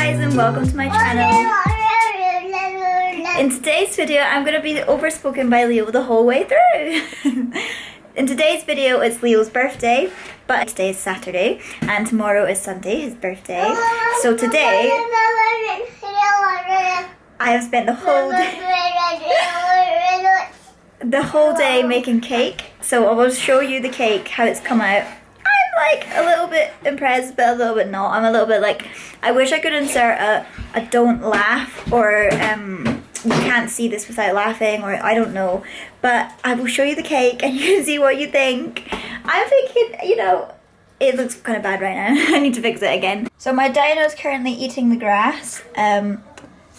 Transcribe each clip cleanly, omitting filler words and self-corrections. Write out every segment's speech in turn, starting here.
guys and welcome to my channel. In today's video I'm going to be overspoken by Leo the whole way through. In today's video it's Leo's birthday, but today is Saturday and tomorrow is Sunday, his birthday. So today I have spent the whole day making cake. So I will show you the cake, how it's come out. Like a little bit impressed but a little bit not. I'm a little bit like, I wish I could insert a don't laugh or you can't see this without laughing, or I don't know, but I will show you the cake and you can see what you think. I'm thinking, you know, it looks kind of bad right now. I need to fix it again. So my dino's currently eating the grass.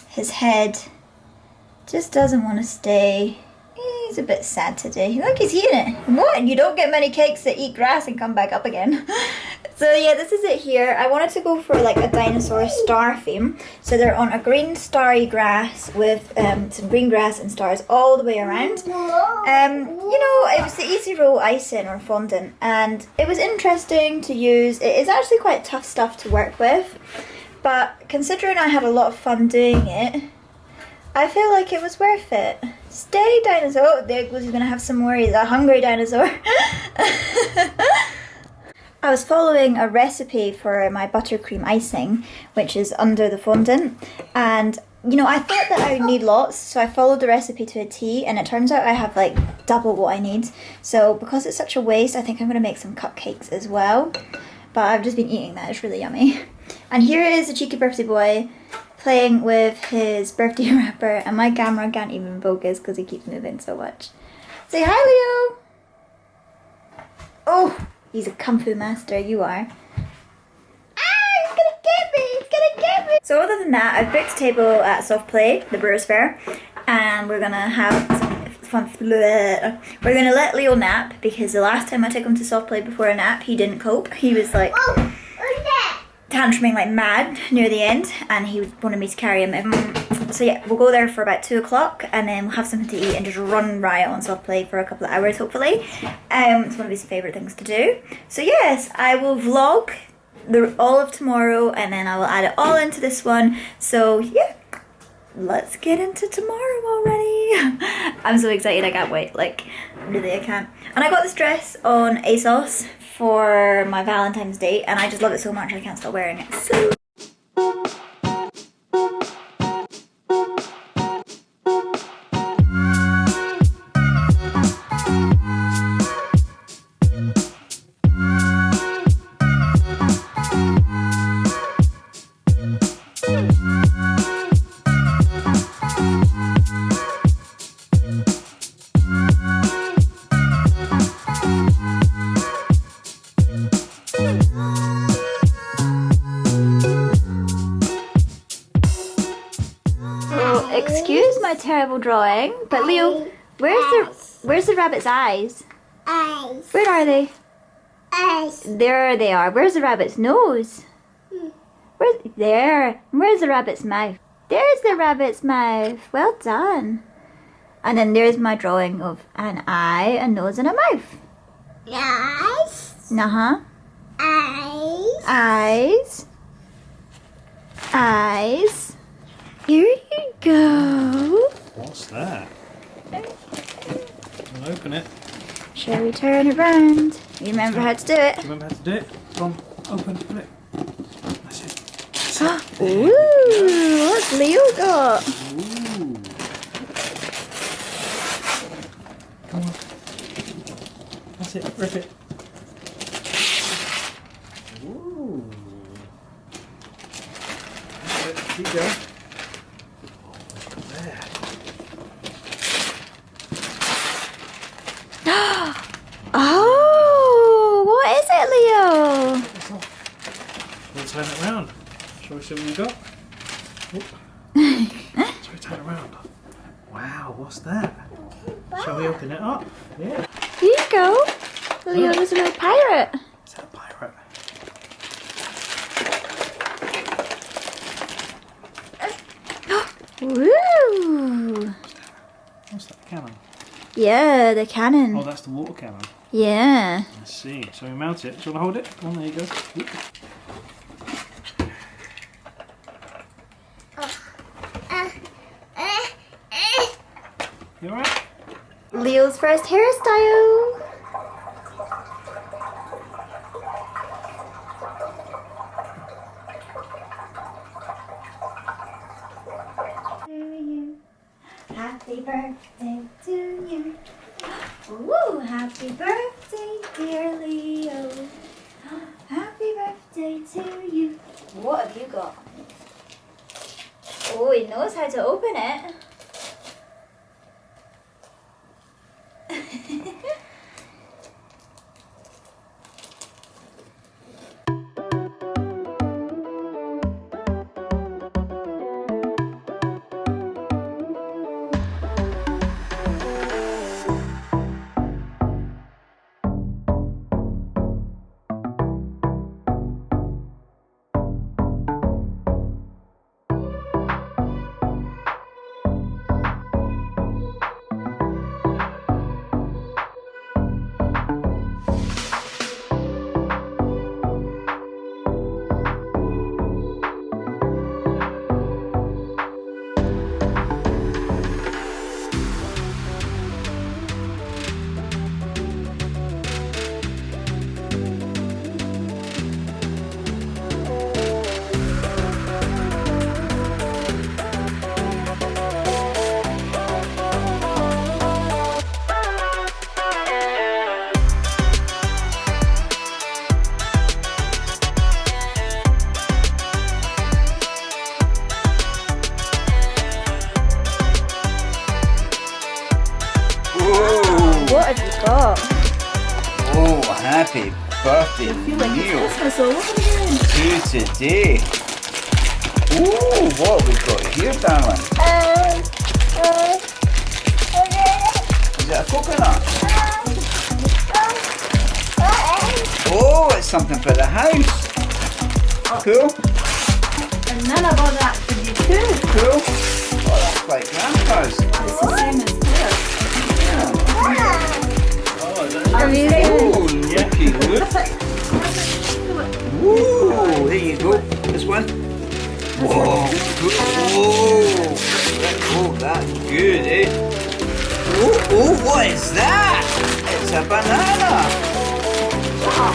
His head just doesn't want to stay. He's a bit sad today. Look, he's eating it. What? You don't get many cakes that eat grass and come back up again. So yeah, this is it here. I wanted to go for like a dinosaur star theme. So they're on a green starry grass with some green grass and stars all the way around. You know, it was the Easy Roll icing or fondant, and it was interesting to use. It is actually quite tough stuff to work with, but considering I had a lot of fun doing it, I feel like it was worth it. Stay, dinosaur. Oh, there goes, he's gonna have some more. He's a hungry dinosaur. I was following a recipe for my buttercream icing, which is under the fondant. And, you know, I thought that I would need lots, so I followed the recipe to a T, and it turns out I have like double what I need. So because it's such a waste, I think I'm gonna make some cupcakes as well. But I've just been eating that, it's really yummy. And here is a cheeky birthday boy playing with his birthday wrapper, and my camera can't even focus because he keeps moving so much. Say hi, Leo! Oh, he's a kung fu master, you are. Ah, he's gonna get me, he's gonna get me! So other than that, I've booked a table at Soft Play, the Brewers Fair, and we're gonna have some fun. We're gonna let Leo nap, because the last time I took him to Soft Play before a nap, he didn't cope. He was like tantruming like mad near the end, and he wanted me to carry him. So yeah, we'll go there for about 2 o'clock, and then we'll have something to eat and just run riot on Soft Play for a couple of hours, hopefully. It's one of his favourite things to do. So yes, I will vlog all of tomorrow, and then I will add it all into this one. So yeah, let's get into tomorrow already. I'm so excited, I can't wait. Like, really, I can't. And I got this dress on ASOS for my Valentine's Day, and I just love it so much I can't stop wearing it. So excuse my terrible drawing, but Leo, where's the rabbit's eyes? Eyes. Where are they? Eyes. There they are. Where's the rabbit's nose? There. Where's the rabbit's mouth? There's the rabbit's mouth. Well done. And then there's my drawing of an eye, a nose, and a mouth. Eyes. Uh-huh. Eyes. Eyes. Eyes. Here you go. What's that? I'll open it. Shall we turn it around? You remember how to do it? Do you remember how to do it? Come on, open it. That's it. Ooh, what's Leo got? Ooh. Come on. That's it, rip it. Ooh. That's it. Keep going. Oh, what is it, Leo? We'll turn it around. Shall we see what you got? Shall we turn it around? Wow, what's that? Shall we open it up? Yeah. Here you go. Leo is a little pirate. Is that a pirate? Woo! What's that, cannon? Yeah, the cannon. Oh, that's the water cannon. Yeah. I see. So we mount it. Do you want to hold it? Come on, there you go. You alright? Leo's first hairstyle. Happy birthday to you. Woo! Happy birthday, dear Leo. Happy birthday to you. What have you got? Oh, he knows how to open it. What have you got? Oh, happy birthday, Leo. To today. Ooh, what have we got here, darling? Is it a coconut? Oh, it's something for the house. Cool. And then I bought that for you too. Cool. Oh, that's like grandpa's. It's the same as this. Oh, looky, look. Ooh, there you go. This one. Whoa. Whoa. Oh, that's good, eh? Oh, what is that? It's a banana.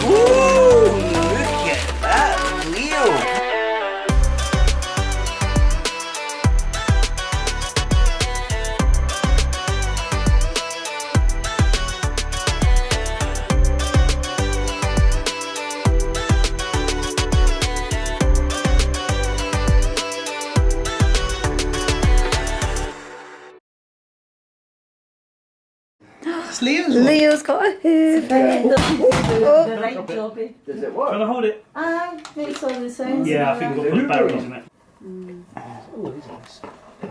Ooh, look at that, Leo. It's Leo's one. Leo's got a hoof. The right jobby. Does it Can work? I hold it? Makes all the sounds. Yeah, I think we've got to put batteries in it.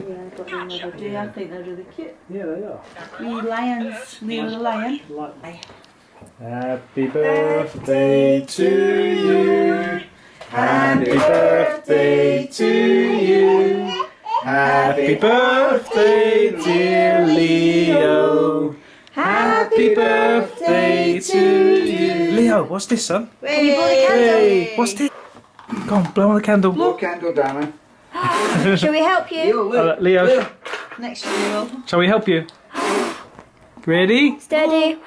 Yeah, I got them the other day. I think they're really cute. Yeah, they are. Wee lions. Leo the lion. Happy birthday to you. Happy birthday to you. Happy birthday, dear Leo. Happy birthday to you. Leo, what's this, son? Can you blow the candle? Hey, what's this? Go on, blow on the candle. Blow candle, darling. Shall we help you? Leo, look. Leo, Next year. shall we help you? Ready? Steady.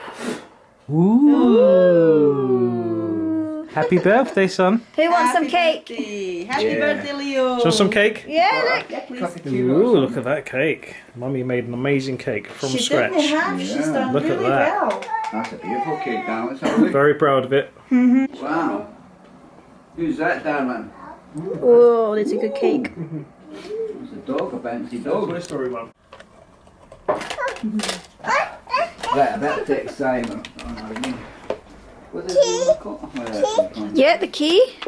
Ooh. Happy birthday, son. Who wants some cake? Happy Yeah. birthday, Leo. Do you want some cake? Yeah, look. Cup of tea. Ooh, look at that cake. Mummy made an amazing cake from She scratch. didn't have. She's Yeah. done Look at really that. well. That's a beautiful cake, darling. Let's have a look. Very proud of it. Wow. Who's that, darling? Oh, that's a good cake. It's a dog, a bouncy dog. Story, Mum. Right, I better take Simon. What's this called? Oh, that's called. Yeah, the key.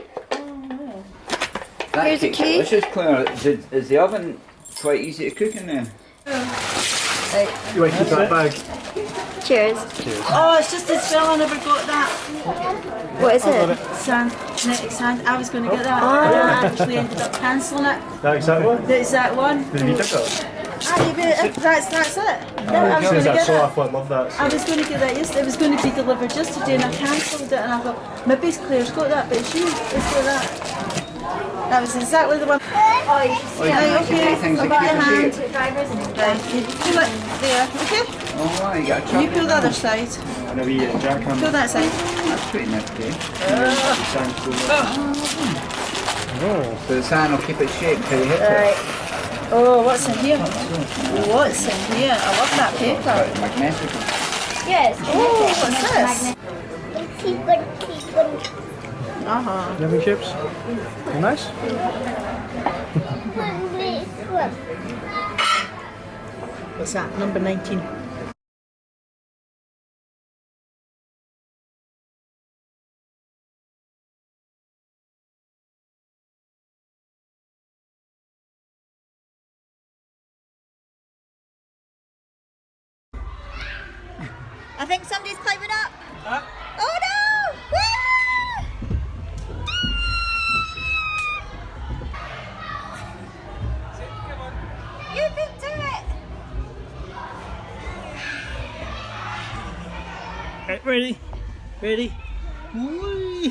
That Here's a cake's key. delicious, Claire. Is the oven quite easy to cook in there? You wait, keep that bag. Cheers. Oh, it's just as well I never got that. What is it? Sand, kinetic sand. I was going to get that. But I actually ended up cancelling it. That exact one? The exact one. Did you take that? That's it. Yeah, I was going to get that. I love that. I was going to get that yesterday. It was going to be delivered yesterday and I cancelled it and I thought, maybe Claire's got that, but it's you. It's got that. That was exactly the one. Oh, you should see you it. can do things like Got your hand. Two drivers and Right, you pull it there, okay? Oh, you got a You pull the other side. And a wee jackhammer. Pull that side. That's sweet enough, okay? Oh, So the sand will keep it shaped till you hit it. Right. Oh, what's in here? What's in here? I love that paper. It's magnetic. yes. Oh, what's this? Keep it. Uh-huh. Living chips. Nice. What's that? Number 19. I think somebody's climbing up. Oh no! Woo! You can do it! Okay, ready? Ready? Whee!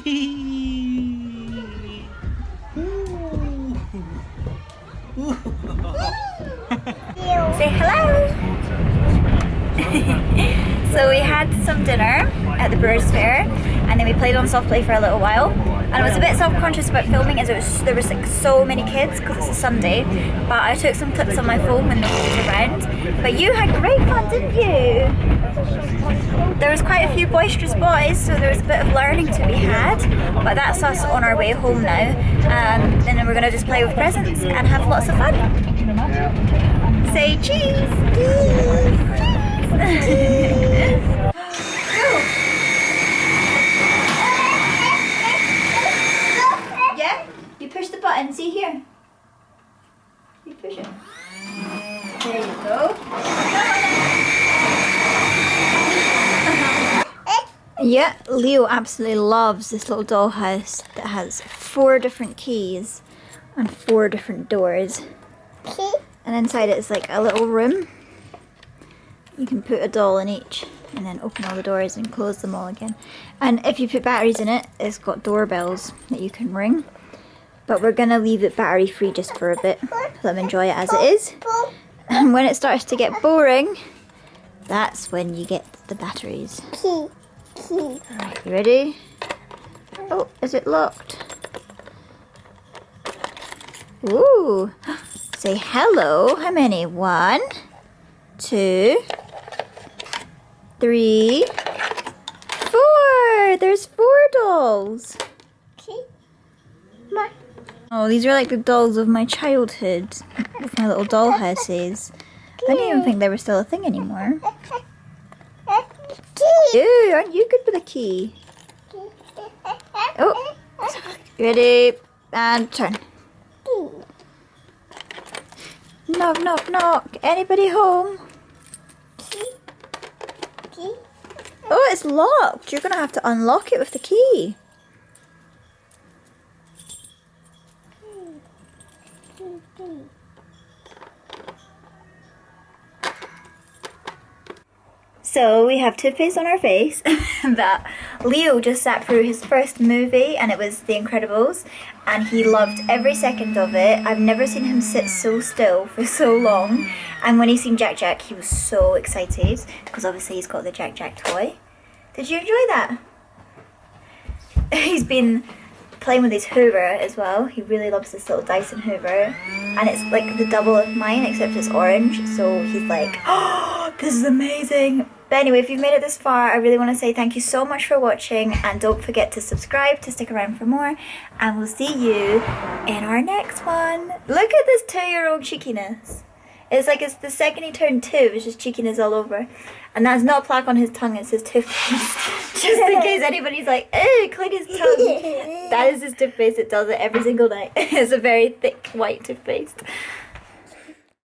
Say hello! So we had some dinner at the Brewers Fair and then we played on soft play for a little while, and I was a bit self-conscious about filming as there was like so many kids because it's a Sunday, but I took some clips on my phone when nobody was around. But you had great fun, didn't you? There was quite a few boisterous boys, so there was a bit of learning to be had, but that's us on our way home now, and then we're going to just play with presents and have lots of fun. Say cheese! Yeah? You push the button, see here? You push it. There you go. Yeah, Leo absolutely loves this little dollhouse that has 4 different keys and 4 different doors. And inside it is like a little room. You can put a doll in each and then open all the doors and close them all again. And if you put batteries in it, it's got doorbells that you can ring. But we're gonna leave it battery free just for a bit. Let them enjoy it as it is. And when it starts to get boring, that's when you get the batteries. Alright, you ready? Oh, is it locked? Ooh. Say hello. How many? 1, 2, 3, 4. There's 4 dolls. Oh, these are like the dolls of my childhood, with my little doll houses. I didn't even think they were still a thing anymore. Ew, aren't you good with a key? Oh, ready, and turn. Knock, knock, knock. Anybody home? Oh, it's locked. You're going to have to unlock it with the key. So we have toothpaste on our face that Leo just sat through his first movie, and it was The Incredibles, and he loved every second of it. I've never seen him sit so still for so long, and when he seen Jack Jack he was so excited because obviously he's got the Jack Jack toy. Did you enjoy that? He's been playing with his Hoover as well. He really loves this little Dyson Hoover, and it's like the double of mine except it's orange, so he's like, oh, this is amazing. But anyway, if you've made it this far, I really want to say thank you so much for watching, and don't forget to subscribe to stick around for more, and we'll see you in our next one. Look at this 2-year-old cheekiness. It's like it's the second he turned 2, it's just cheekiness all over. And that's not a plaque on his tongue, it's his toothpaste. Just in case anybody's like, ew, clean his tongue. That is his toothpaste, it does it every single night. It's a very thick white toothpaste.